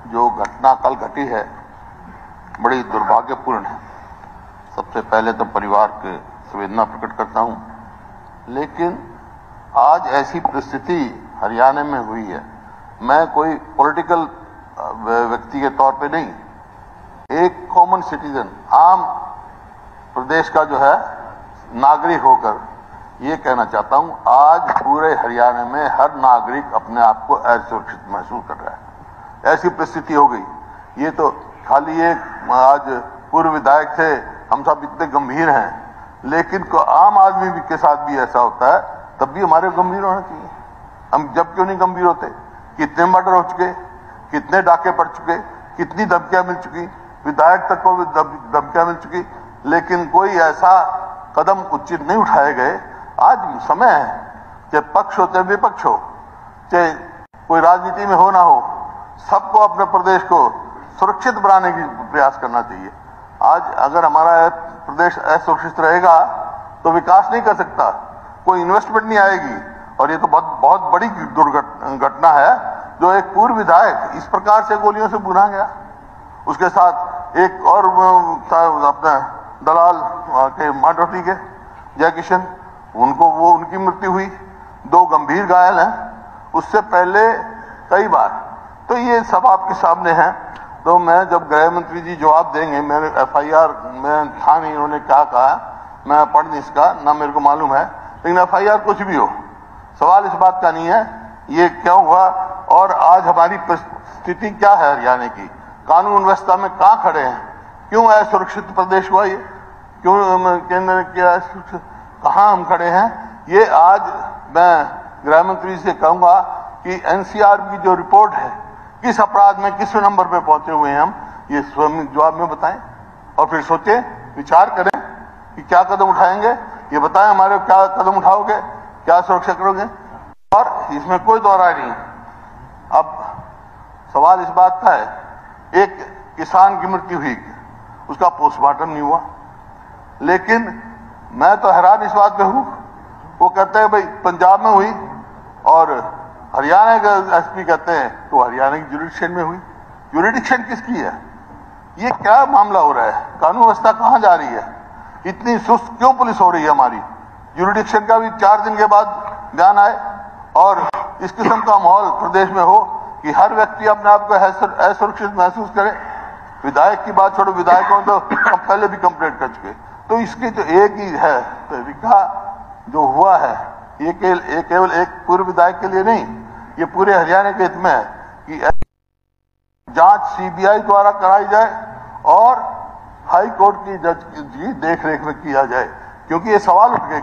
जो घटना कल घटी है बड़ी दुर्भाग्यपूर्ण है। सबसे पहले तो परिवार के संवेदना प्रकट करता हूं, लेकिन आज ऐसी परिस्थिति हरियाणा में हुई है। मैं कोई पॉलिटिकल व्यक्ति के तौर पे नहीं, एक कॉमन सिटीजन, आम प्रदेश का जो है नागरिक होकर ये कहना चाहता हूं, आज पूरे हरियाणा में हर नागरिक अपने आप को असुरक्षित महसूस कर रहा है। ऐसी परिस्थिति हो गई। ये तो खाली एक आज पूर्व विधायक थे, हम सब इतने गंभीर हैं, लेकिन आम आदमी के साथ भी ऐसा होता है, तब भी हमारे गंभीर होना चाहिए। हम जब क्यों नहीं गंभीर होते? कितने मर्डर हो चुके, कितने डाके पड़ चुके, कितनी धमकियां मिल चुकी, विधायक तक को भी धमकियां मिल चुकी, लेकिन कोई ऐसा कदम उचित नहीं उठाए गए। आज समय है कि पक्ष हो चाहे विपक्ष हो, चाहे कोई राजनीति में हो ना हो, सबको अपने प्रदेश को सुरक्षित बनाने की प्रयास करना चाहिए। आज अगर हमारा प्रदेश असुरक्षित रहेगा तो विकास नहीं कर सकता, कोई इन्वेस्टमेंट नहीं आएगी। और ये तो बहुत बड़ी दुर्घटना है जो एक पूर्व विधायक इस प्रकार से गोलियों से भुना गया। उसके साथ एक और अपना दलाल के माडोटी के जय किशन, उनकी मृत्यु हुई, 2 गंभीर घायल हैं। उससे पहले कई बार, तो ये सब आपके सामने है। तो मैं जब गृह मंत्री जी जवाब देंगे, मेरे FIR में था नहीं, उन्होंने क्या कहा मैं पढ़ नहीं इसका, ना मेरे को मालूम है, लेकिन FIR कुछ भी हो, सवाल इस बात का नहीं है ये क्यों हुआ और आज हमारी परिस्थिति क्या है हरियाणा की, कानून व्यवस्था में कहाँ खड़े हैं, क्यों असुरक्षित प्रदेश हुआ, ये क्यों केंद्र के कहाँ हम खड़े हैं। ये आज मैं गृह मंत्री से कहूंगा कि NCR की जो रिपोर्ट है, किस अपराध में किस नंबर पे पहुंचे हुए हैं हम, ये स्वयं जवाब में बताएं और फिर सोचें, विचार करें कि क्या कदम उठाएंगे। ये बताएं हमारे क्या कदम उठाओगे, क्या सुरक्षा करोगे, और इसमें कोई दोहराई नहीं। अब सवाल इस बात का है, एक किसान की मृत्यु हुई, उसका पोस्टमार्टम नहीं हुआ, लेकिन मैं तो हैरान इस बात पे हूं, वो कहते हैं भाई पंजाब में हुई और हरियाणा का SP कहते हैं तो हरियाणा की जुरिडिक्शन में हुई। जुरिडिक्शन किसकी है? ये क्या मामला हो रहा है? कानून व्यवस्था कहां जा रही है? इतनी सुस्त क्यों पुलिस हो रही है हमारी? जुरिडिक्शन का भी 4 दिन के बाद बयान आए और इस किस्म का माहौल प्रदेश में हो कि हर व्यक्ति अपने आप को असुरक्षित महसूस करे। विधायक की बात छोड़ो, विधायकों तो पहले भी कंप्लेंट कर चुके। तो इसकी तो एक ही है तरीका जो हुआ है, ये केवल एक पूर्व विधायक के लिए नहीं, ये पूरे हरियाणा के हित में है कि जांच CBI द्वारा कराई जाए और हाई कोर्ट की जज की देखरेख में किया जाए। क्योंकि ये सवाल उठ गए,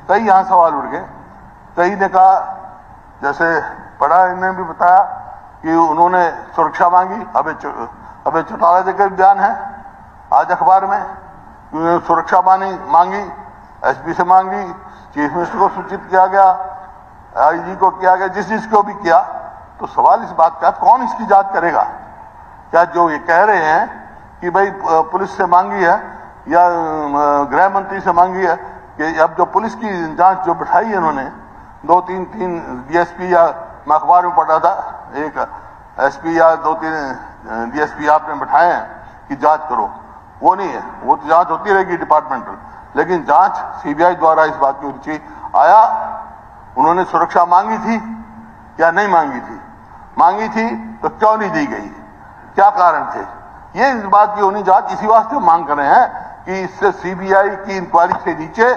कई यहाँ सवाल उठ गए। कई ने कहा, जैसे पढ़ा इन्होंने भी बताया कि उन्होंने सुरक्षा मांगी, अबे चौटाला देकर बयान है आज अखबार में, सुरक्षा मांगी, SP से मांगी, चीफ मिनिस्टर को सूचित किया गया, IG को किया गया, जिसको भी किया। तो सवाल इस बात का, कौन इसकी जांच करेगा? क्या जो ये कह रहे हैं कि भाई पुलिस से मांगी है या गृह मंत्री से मांगी है, कि अब जो पुलिस की जांच जो बिठाई है इन्होंने, 2-3 DSP, या मैं अखबार में पढ़ा था, एक SP या 2-3 DSP आपने बिठाए हैं कि जांच करो, वो नहीं है। वो तो जांच होती रहेगी डिपार्टमेंटल, लेकिन जांच CBI द्वारा इस बात की होनी चाहिए। आया उन्होंने सुरक्षा मांगी थी या नहीं मांगी थी? मांगी थी तो क्यों नहीं दी गई, क्या कारण थे? ये इस बात की होनी जांच, इसी वास्ते मांग कर रहे हैं कि इससे CBI की इंक्वायरी से नीचे,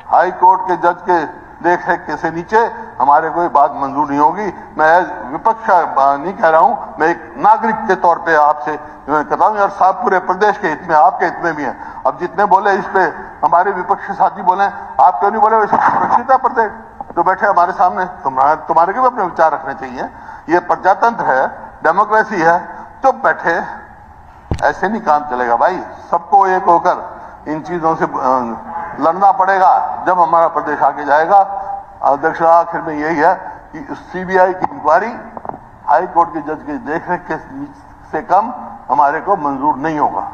हाई कोर्ट के जज के देखरेख के से नीचे हमारे को बात मंजूर नहीं होगी। मैं विपक्ष नहीं कह रहा हूं, मैं एक नागरिक के तौर पे आपसे कहता हूं, और साहब पूरे प्रदेश के हित में, आपके हित में भी है। अब जितने बोले इस पे हमारे विपक्ष साथी बोले, आप क्यों नहीं बोले? वैसे सुरक्षित है प्रदेश, जो बैठे हमारे सामने, तुम्हारे को भी अपने विचार रखने चाहिए। ये प्रजातंत्र है, डेमोक्रेसी है, चुप बैठे ऐसे नहीं काम चलेगा भाई। सबको एक होकर इन चीजों से लड़ना पड़ेगा जब हमारा प्रदेश आगे जाएगा। अध्यक्ष, आखिर में यही है कि CBI की इंक्वायरी हाई कोर्ट के जज की देखरेख के से कम हमारे को मंजूर नहीं होगा।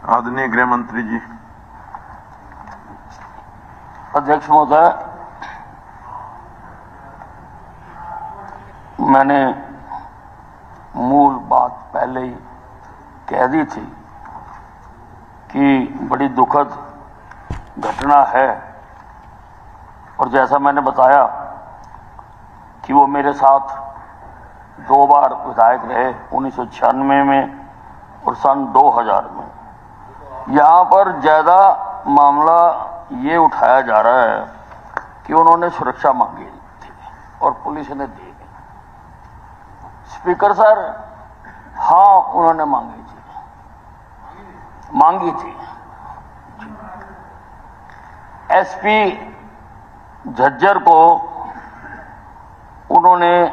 आदरणीय गृह मंत्री जी। अध्यक्ष महोदय, मैंने मूल बात पहले ही कह दी थी कि बड़ी दुखद घटना है, और जैसा मैंने बताया कि वो मेरे साथ 2 बार विधायक रहे, 1996 में और सन 2000 में। यहाँ पर ज्यादा मामला ये उठाया जा रहा है कि उन्होंने सुरक्षा मांगी थी और पुलिस ने दी। स्पीकर सर, हाँ उन्होंने मांगी थी। एसपी झज्जर को उन्होंने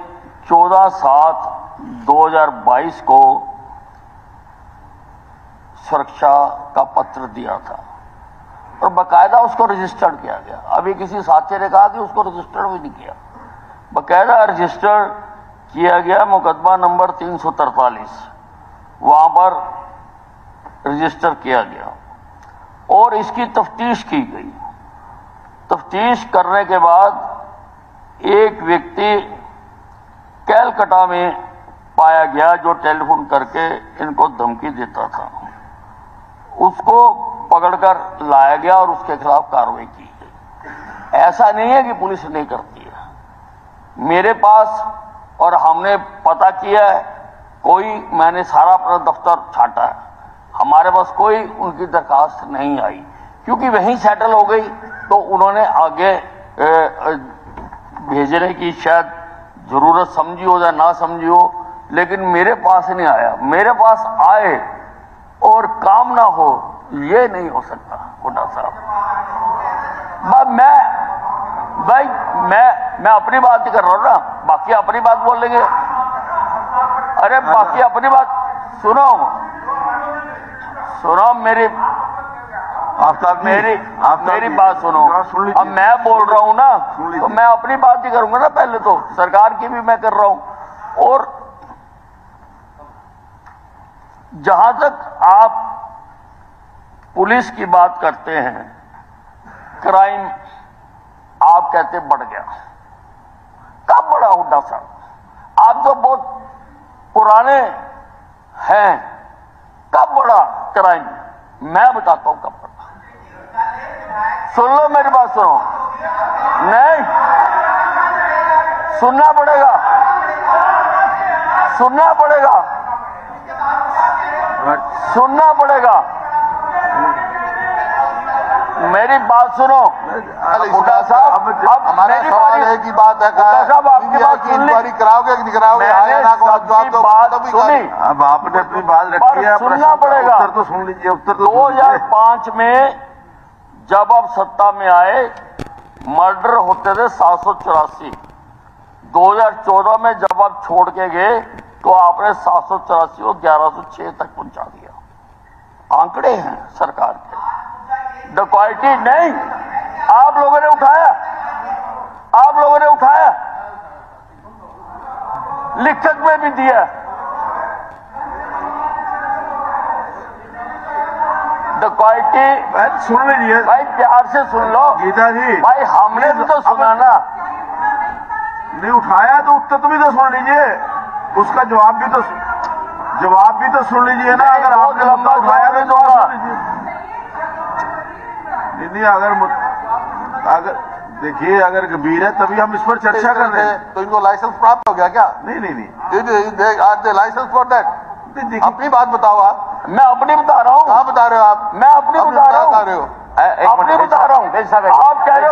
14/7/2022 को सुरक्षा का पत्र दिया था और बाकायदा उसको रजिस्टर्ड किया गया। अभी किसी साथी ने कहा कि उसको रजिस्टर्ड भी नहीं किया, बाकायदा रजिस्टर किया गया। मुकदमा नंबर 343 वहां पर रजिस्टर किया गया और इसकी तफ्तीश की गई। तफ्तीश करने के बाद एक व्यक्ति कैलकटा में पाया गया जो टेलीफोन करके इनको धमकी देता था। उसको पकड़कर लाया गया और उसके खिलाफ कार्रवाई की गई। ऐसा नहीं है कि पुलिस नहीं करती है। मेरे पास, और हमने पता किया है, मैंने सारा अपना दफ्तर छाटा है, हमारे पास कोई उनकी दरखास्त नहीं आई, क्योंकि वहीं सेटल हो गई। तो उन्होंने आगे भेजने की शायद जरूरत समझी हो या ना समझी हो, लेकिन मेरे पास नहीं आया। मेरे पास आए और काम ना हो, ये नहीं हो सकता हुड्डा साहब। मैं अपनी बात ही कर रहा हूं ना, बाकी अपनी बात बोल लेंगे। अरे बाकी अपनी बात सुनो, मेरी बात सुनो। अब मैं बोल रहा हूं ना, तो मैं अपनी बात ही करूंगा ना। पहले तो सरकार की भी मैं कर रहा हूं। और जहां तक आप पुलिस की बात करते हैं, क्राइम आप कहते बढ़ गया। कब बढ़ा हुड्डा साहब? आप तो बहुत पुराने हैं। कब बढ़ा क्राइम? मैं बताता हूं कब बढ़ा। सुन लो, मेरी बात सुनो। नहीं, सुनना पड़ेगा। मेरी बात सुनो हुड्डा साहब। अब हमारा सवाल है कि बात है साहब, आपकी बात सुन ली। इंक्वायरी कराओगे कि नहीं कराओगे? बात सुनी। अब आपने अपनी बात रखी है, सुनना पड़ेगा। उत्तर तो सुन लीजिए। उत्तर तो 2005 में जब आप सत्ता में आए, मर्डर होते थे 784। 2014 में जब आप छोड़ के गए तो आपने 784 को 1106 तक पहुंचा दिया। आंकड़े हैं सरकार के। डकैती नहीं, आप लोगों ने उठाया, लिखत में भी दिया। डकैती सुन लीजिए भाई, प्यार से सुन लो गीता जी। भाई, हमने भी तो सुना ना। नहीं उठाया तो उत्तर तो भी तो सुन लीजिए, उसका जवाब भी तो सुन लीजिए ना। अगर आपने लंबा उठाया तो जवाब सुन लीजिए। नहीं, अगर देखिए, अगर गंभीर है तभी हम इस पर चर्चा कर रहे हैं। तो इनको लाइसेंस प्राप्त हो गया क्या? नहीं। आज लाइसेंस फॉर दैट। अपनी बात बताओ आप। मैं अपनी बता रहा हूँ। कहाँ बता रहे हो आप? मैं अपनी बता रहा हूँ। अपनी बता रहा हूँ। आप कह रहे हो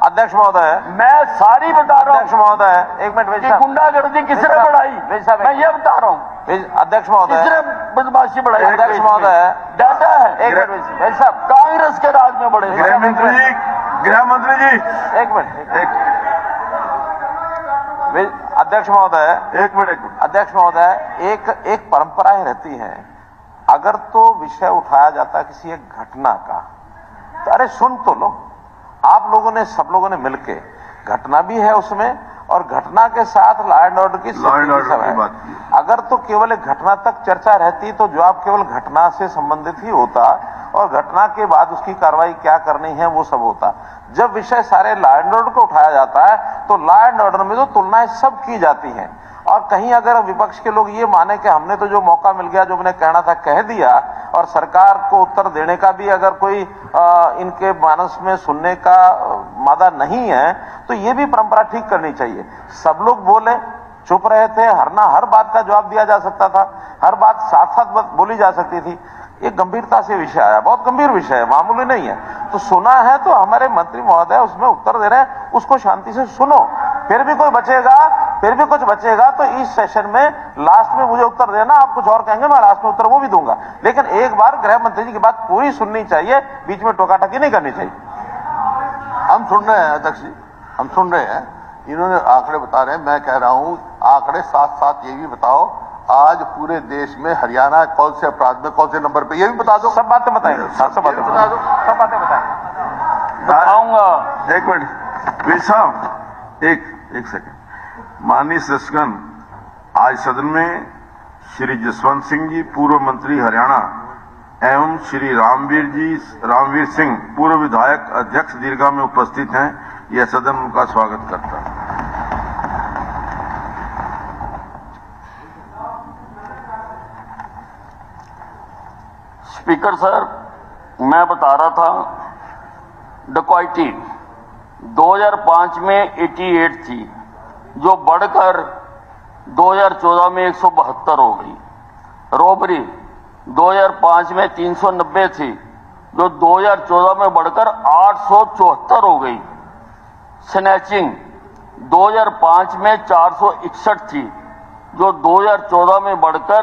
अध्यक्ष महोदय, मैं सारी बता रहा हूँ। अध्यक्ष महोदय, एक मिनट। गुंडागर्दी किसने बढ़ाई, मैं ये बता रहा हूँ। अध्यक्ष महोदय, किसने बदमाशी बढ़ाई? अध्यक्ष महोदय, डाटा है। एक मिनट भाई साहब, कांग्रेस के राज में बढ़े। गृह मंत्री जी, एक मिनट। अध्यक्ष महोदय, एक मिनट। अध्यक्ष महोदय, एक परंपराएं रहती हैं। अगर तो विषय उठाया जाता है किसी एक घटना का, तो अरे सुन तो लो। आप लोगों ने, सब लोगों ने मिलके, घटना भी है उसमें और घटना के साथ लॉ एंड ऑर्डर की बात की। अगर तो केवल एक घटना तक चर्चा रहती तो जवाब केवल घटना से संबंधित ही होता और घटना के बाद उसकी कार्रवाई क्या करनी है वो सब होता। जब विषय सारे लॉ एंड ऑर्डर को उठाया जाता है तो लॉ एंड ऑर्डर में तो तुलनाएं सब की जाती हैं और कहीं अगर विपक्ष के लोग ये माने कि हमने तो जो मौका मिल गया जो मैंने कहना था कह दिया और सरकार को उत्तर देने का भी अगर कोई इनके मानस में सुनने का मादा नहीं है तो ये भी परंपरा ठीक करनी चाहिए। सब लोग बोले, चुप रहे थे, हर बात का जवाब दिया जा सकता था, हर बात साथ साथ बोली जा सकती थी। एक गंभीरता से विषय आया, बहुत गंभीर विषय है, मामूली नहीं है, तो सुना है तो हमारे मंत्री महोदय उसमें उत्तर दे रहे हैं, उसको शांति से सुनो। फिर भी कुछ बचेगा तो इस सेशन में लास्ट में मुझे उत्तर देना, आप कुछ और कहेंगे मैं लास्ट में उत्तर वो भी दूंगा, लेकिन एक बार गृह मंत्री जी की बात पूरी सुननी चाहिए, बीच में टोकाटकी नहीं करनी चाहिए। हम सुन रहे हैं अध्यक्ष जी, हम सुन रहे हैं, इन्होंने आंकड़े बता रहे हैं, मैं कह रहा हूं आंकड़े साथ साथ ये भी बताओ आज पूरे देश में हरियाणा कौन से अपराध में कौन से नंबर पे, ये भी बता दो। सब बातें बताएंगे, सब बातें बता दो, सब बातें बताऊंगा। एक मिनट वीर साहब, एक सेकंड। माननीय सदस्यगण, आज सदन में श्री जसवंत सिंह जी पूर्व मंत्री हरियाणा एवं श्री रामवीर सिंह पूर्व विधायक अध्यक्ष दीर्घा में उपस्थित हैं। यह सदन उनका स्वागत करता है। स्पीकर सर, मैं बता रहा था डकैती 2005 में 88 थी जो बढ़कर 2014 में 172 हो गई। रॉबरी 2005 में 390 थी जो 2014 में बढ़कर 874 हो गई। स्नैचिंग 2005 में 461 थी जो 2014 में बढ़कर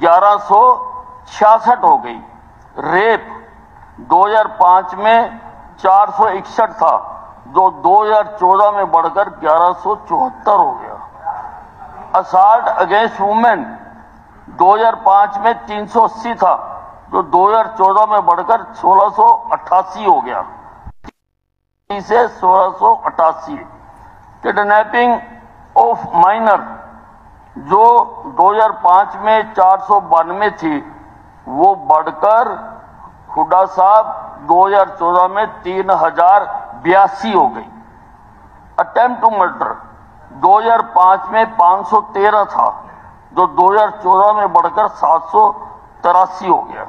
1166 हो गई। रेप 2005 में 461 था जो 2014 में बढ़कर 1174 हो गया। असॉल्ट अगेंस्ट वुमेन 2005 में 380 था जो 2014 में बढ़कर 1688 हो गया, से 1688। किडनैपिंग ऑफ माइनर जो 2005 में 492 थी वो बढ़कर हुड्डा साहब 2014 में 3082 हो गई। अटेम्प्ट टू मर्डर 2005 में 513 था जो 2014 में बढ़कर 783 हो गया।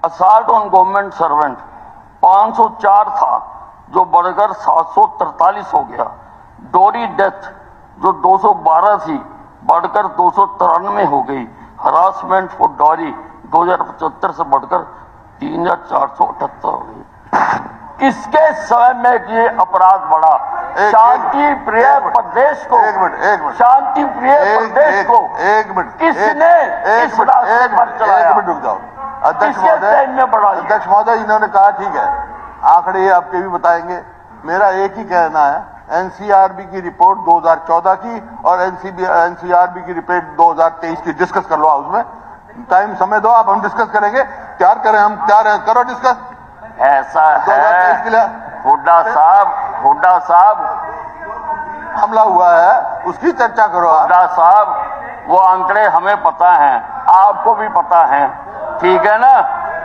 असॉल्ट ऑन गवर्नमेंट सर्वेंट 504 था जो बढ़कर 743 हो गया। डोरी डेथ जो 212 थी बढ़कर 293 हो गई। हरासमेंट फॉर डॉरी 2075 से बढ़कर 3478 हो गई। किसके समय में ये अपराध बढ़ा? शांति प्रिय प्रदेश को, शांति प्रिय प्रदेश को किसने इस रास्ते पर चलाया? एक मिनट रुक जाओ अध्यक्ष महोदय, इन्होंने कहा ठीक है, आंकड़े आपके भी बताएंगे। मेरा एक ही कहना है, एनसीआरबी की रिपोर्ट 2014 की और एनसीआरबी की रिपोर्ट 2023 की डिस्कस कर लो हाउस में। टाइम समय दो, आप हम डिस्कस करेंगे। तैयार करें, हम तैयार हैं, करो डिस्कस। ऐसा है हुड्डा साहब हमला हुआ है उसकी चर्चा करो। हुड्डा साहब वो आंकड़े हमें पता हैं, आपको भी पता है, ठीक है ना,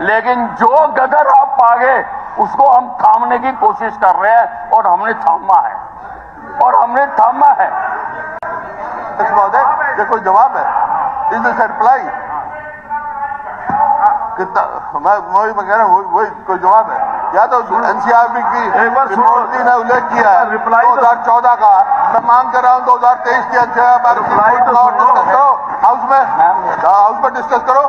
लेकिन जो गदर आप पागे उसको हम थामने की कोशिश कर रहे हैं और हमने थामा है। महोदय, ये कोई जवाब है? Is this reply? कितना मैं कह रहा हूँ वही कोई जवाब है? या तो एनसीआरबी की रिपोर्ट ने उल्लेख किया है 2014 का, मैं मांग कर रहा हूँ 2023 की हाउस में डिस्कस करो।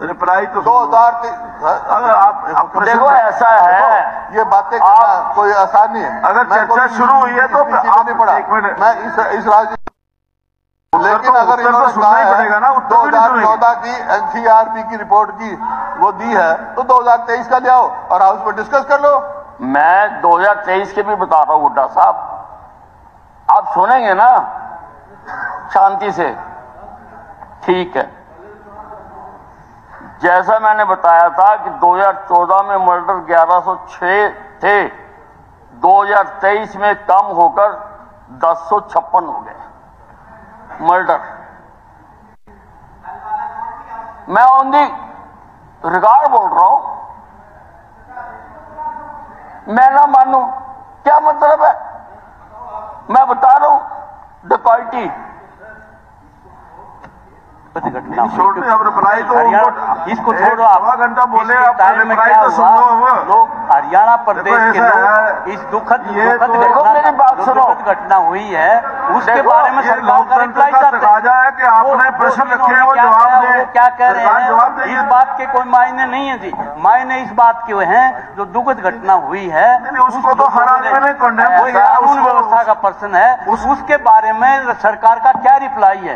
रिप्लाई तो 2023 अगर आप देखो ऐसा है, ये बातें करना कोई आसान नहीं है। अगर चर्चा शुरू हुई है तो आप नहीं पढ़ा, मैं इस राज्य, लेकिन अगर इन्होंने कहा है 2014 की एनसीआरबी की रिपोर्ट की वो दी है तो 2023 का ले आओ और हाउस में डिस्कस कर लो। मैं 2023 के भी बता रहा हूं हुड्डा साहब, आप सुनेंगे ना शांति से? ठीक है, जैसा मैंने बताया था कि 2014 में मर्डर 1106 थे, 2023 में कम होकर 1056 हो गए मर्डर। मैं ऑन दी रिकॉर्ड बोल रहा हूं, मैं ना मानू क्या मतलब है? मैं बता रहा हूं डकैती छोड़ने अब रिप्लाई तो इसको छोड़ो, आधा घंटा बोले आप रिप्लाई तो सुन लो। लोग हरियाणा प्रदेश के लोग इस दुखद घटना हुई है उसके बारे में सरकार का रिप्लाई चाहते हैं कि आपने प्रश्न रखे हैं वो जवाब दे। वो क्या कह रहे हैं इस बात के कोई मायने नहीं है जी। मायने इस बात के हैं जो दुखद घटना हुई है उसको तो हर आदमी ने कंडेम कोई कानून व्यवस्था का प्रश्न है उसके बारे में सरकार का क्या रिप्लाई है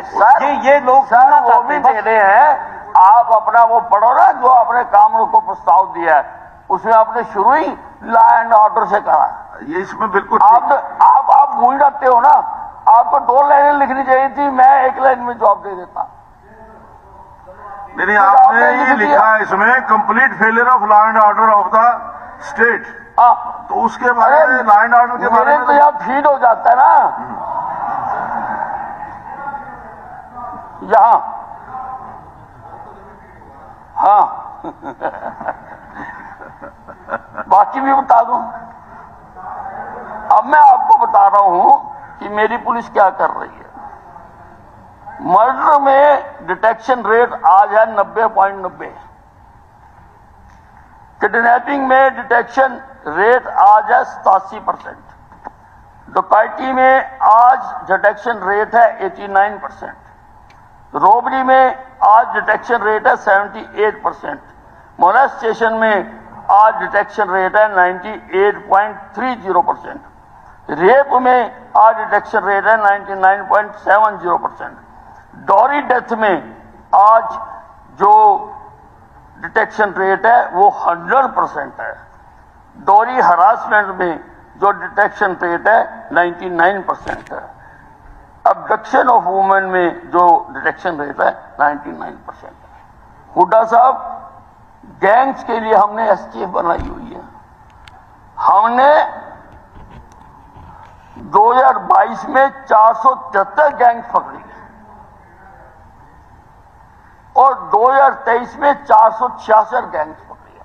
ये लोग वो भी दे रहे हैं। आप अपना वो पढ़ो ना जो आपने काम को प्रस्ताव दिया है उसमें आपने शुरू ही लॉ एंड ऑर्डर से कहा। ये इसमें बिल्कुल आप भूल जाते हो ना, आपको 2 लाइनें लिखनी चाहिए थी, मैं 1 लाइन में जवाब दे देता। नहीं आपने ये लिखा है इसमें complete failure of law and order of the state, तो उसके बारे में लॉ एंड ऑर्डर के बारे में तो यहाँ फीड हो जाता है ना यहाँ। हाँ बाकी भी बता दूं। अब मैं आपको बता रहा हूं कि मेरी पुलिस क्या कर रही है। मर्डर में डिटेक्शन रेट आज है 90.90। किडनैपिंग में डिटेक्शन रेट आज है 87%। डकैती में आज डिटेक्शन रेट है 89%। रॉबरी में आज डिटेक्शन रेट है 78%। मोलेस्टेशन में आज डिटेक्शन रेट है 98.30%। रेप में आज डिटेक्शन रेट है 99.70%। डॉरी डेथ में आज जो डिटेक्शन रेट है वो 100% है। डॉरी हरासमेंट में जो डिटेक्शन रेट है 99% है। अबडक्शन ऑफ वुमेन में जो डिटेक्शन रेट है 99% है। हुड्डा साहब, गैंग्स के लिए हमने एसटीएफ बनाई हुई है। हमने 2022 में 473 गैंग्स पकड़ी और 2023 में 466 गैंग्स पकड़ी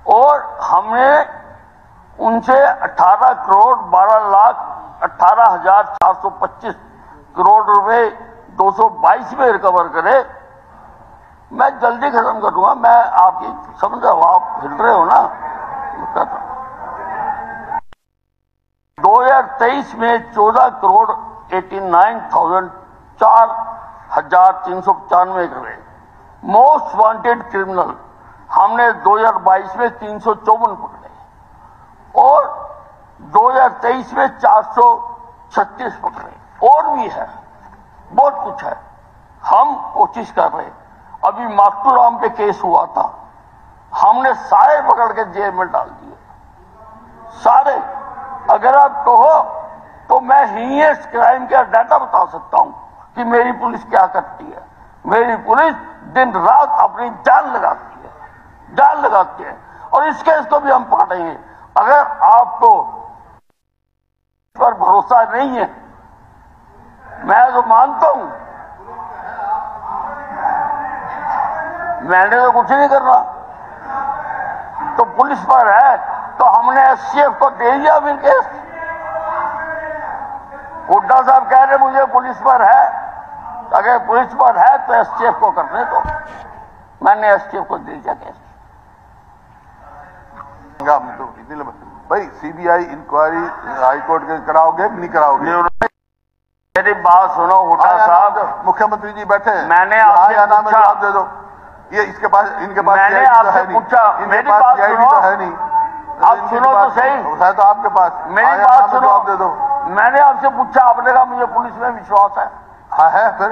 और हमने उनसे 18 करोड़ 12 लाख 18,425 करोड़ रुपए 222 में रिकवर करे। मैं जल्दी खत्म कर दूंगा, मैं आपकी समझ रहा हूं, आप हिल रहे हो ना। 2023 में 14 करोड़ 89,004,395 करे। मोस्ट वांटेड क्रिमिनल हमने 2022 में 354 पकड़े और 2023 में 436 पकड़े। और भी है, बहुत कुछ है, हम कोशिश कर रहे। अभी माक्टूराम पे केस हुआ था, हमने सारे पकड़ के जेल में डाल दिए, सारे। अगर आप कहो तो मैं हीनियस क्राइम का डाटा बता सकता हूं कि मेरी पुलिस क्या करती है। मेरी पुलिस दिन रात अपनी जान लगाती है और इस केस को भी हम पकड़ेंगे। अगर आपको पर भरोसा नहीं है, मैं तो मानता हूं, मैंने तो कुछ नहीं करना, तो पुलिस पर है तो हमने एसटीएफ को दे दिया फिर केस। हुड्डा साहब कह रहे मुझे पुलिस पर है, अगर पुलिस पर है तो एसटीएफ को करने दो। मैंने एसटीएफ को दे दिया केस। भाई सीबीआई इंक्वायरी हाईकोर्ट के कराओगे कि नहीं कराओगे? मेरी बात सुनो हुड्डा साहब, मुख्यमंत्री जी बैठे हैं, मैंने आपसे पूछा, जवाब दे दो। ये इसके पास, इनके पास मैंने आपसे पूछा, मेरी बात सुनो, तो है नहीं, आप सुनो तो सही, है तो आपके पास, मेरी बात सुनो, जवाब दे दो। मैंने आपसे पूछा, आपने कहा मुझे पुलिस में विश्वास है। हाँ है फिर,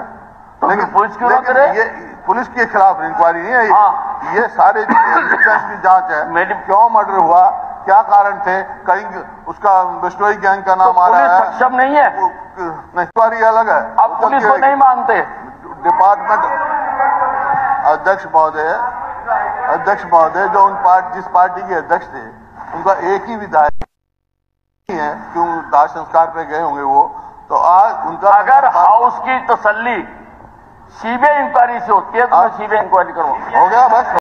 तो लेकिन पुलिस क्यों ना करे? ये पुलिस के खिलाफ इंक्वायरी नहीं है, हाँ। ये सारे एविडेंस की जांच है। क्यों मर्डर हुआ, क्या कारण थे, कहीं उसका बिश्नोई गैंग का नाम आ रहा है, सक्षम नहीं है, इंक्वायरी अलग है। आप पुलिस को नहीं मानते। डिपार्टमेंट अध्यक्ष महोदय जो जिस पार्टी के अध्यक्ष थे, उनका एक ही विधायक है, क्यों दाह संस्कार पे गए होंगे वो, तो आज उनका अगर हाउस की तसल्ली सीबीआई इंक्वायरी से होती है तो मैं सीबीआई इंक्वायरी करवाऊंगा। हो गया बस।